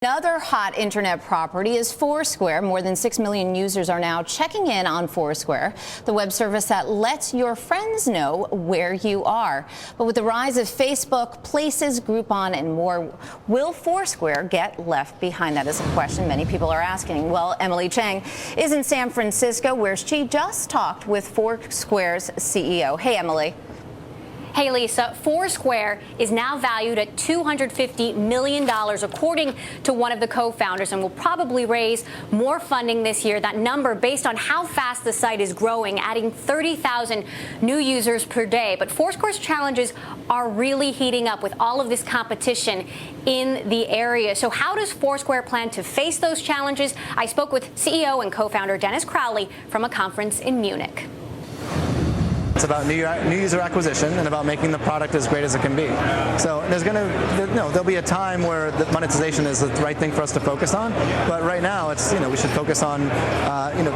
Another hot internet property is Foursquare. More than 6 million users are now checking in on Foursquare, the web service that lets your friends know where you are. But with the rise of Facebook, Places, Groupon, and more, will Foursquare get left behind? That is a question many people are asking. Well, Emily Chang is in San Francisco, where she just talked with Foursquare's CEO. Hey, Emily. Hey, Lisa, Foursquare is now valued at $250 million, according to one of the co-founders, and will probably raise more funding this year. That number based on how fast the site is growing, adding 30,000 new users per day. But Foursquare's challenges are really heating up with all of this competition in the area. So how does Foursquare plan to face those challenges? I spoke with CEO and co-founder Dennis Crowley from a conference in Munich. It's about new user acquisition and about making the product as great as it can be. So there'll be a time where the monetization is the right thing for us to focus on. But right now, it's we should focus on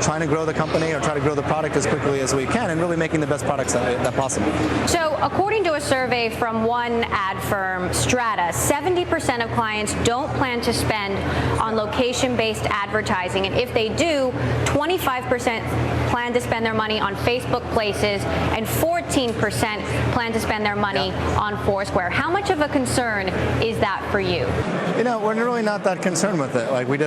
trying to grow the company or try to grow the product as quickly as we can and really making the best products that possible. So according to a survey from one ad firm, Strata, 70% of clients don't plan to spend on location-based advertising, and if they do, 25% plan to spend their money on Facebook Places, and 14% plan to spend their money on Foursquare. How much of a concern is that for you? We're really not that concerned with it. Like we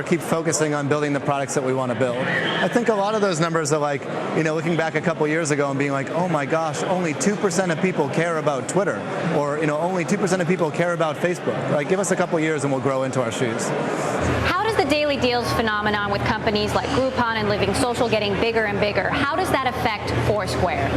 keep focusing on building the products that we want to build. I think a lot of those numbers are like, looking back a couple years ago and being like, oh my gosh, only 2% of people care about Twitter, or only 2% of people care about Facebook. Like, give us a couple years and we'll grow into our shoes. How does the daily deals phenomenon with companies like Groupon and Living Social getting bigger and bigger, how does that affect Foursquare?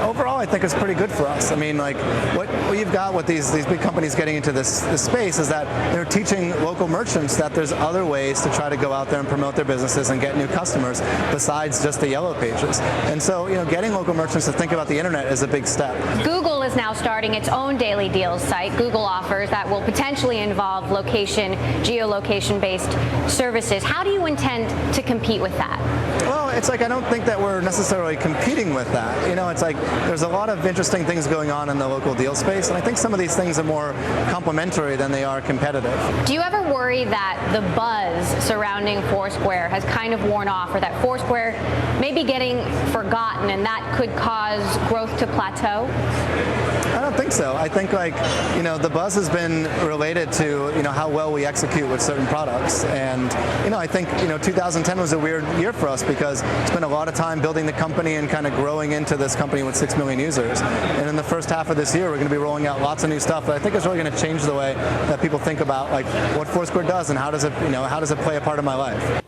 Overall, I think it's pretty good for us. I mean, like what you've got with these big companies getting into this space is that they're teaching local merchants that there's other ways to try to go out there and promote their businesses and get new customers besides just the yellow pages. And so, getting local merchants to think about the internet is a big step. Google is now starting its own daily deals site, Google Offers, that will potentially involve geolocation-based services. How do you intend to compete with that? Well, it's like I don't think that we're necessarily competing with that. It's like there's a lot of interesting things going on in the local deal space, and I think some of these things are more complementary than they are competitive. Do you ever worry that the buzz surrounding Foursquare has kind of worn off, or that Foursquare may be getting forgotten and that could cause growth to plateau? I don't think so. I think the buzz has been related to how well we execute with certain products, and I think 2010 was a weird year for us because we spent a lot of time building the company and kind of growing into this company with 6 million users. And in the first half of this year, we're going to be rolling out lots of new stuff that I think is really going to change the way that people think about what Foursquare does and how does it play a part of my life.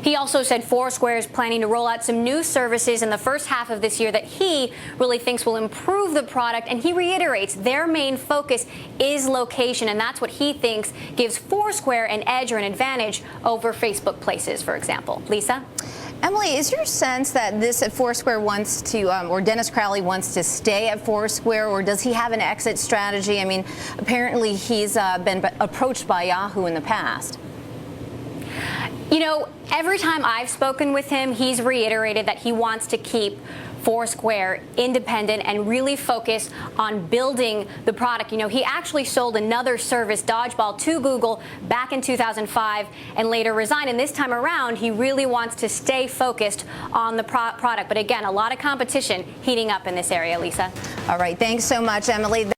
He also said Foursquare is planning to roll out some new services in the first half of this year that he really thinks will improve the product, and he reiterates their main focus is location, and that's what he thinks gives Foursquare an edge or an advantage over Facebook Places, for example. Lisa? Emily, is your sense that Foursquare wants to, or Dennis Crowley wants to stay at Foursquare, or does he have an exit strategy? I mean, apparently he's been approached by Yahoo in the past. Every time I've spoken with him, he's reiterated that he wants to keep Foursquare independent and really focus on building the product. He actually sold another service, Dodgeball, to Google back in 2005 and later resigned. And this time around, he really wants to stay focused on the product. But again, a lot of competition heating up in this area, Lisa. All right. Thanks so much, Emily.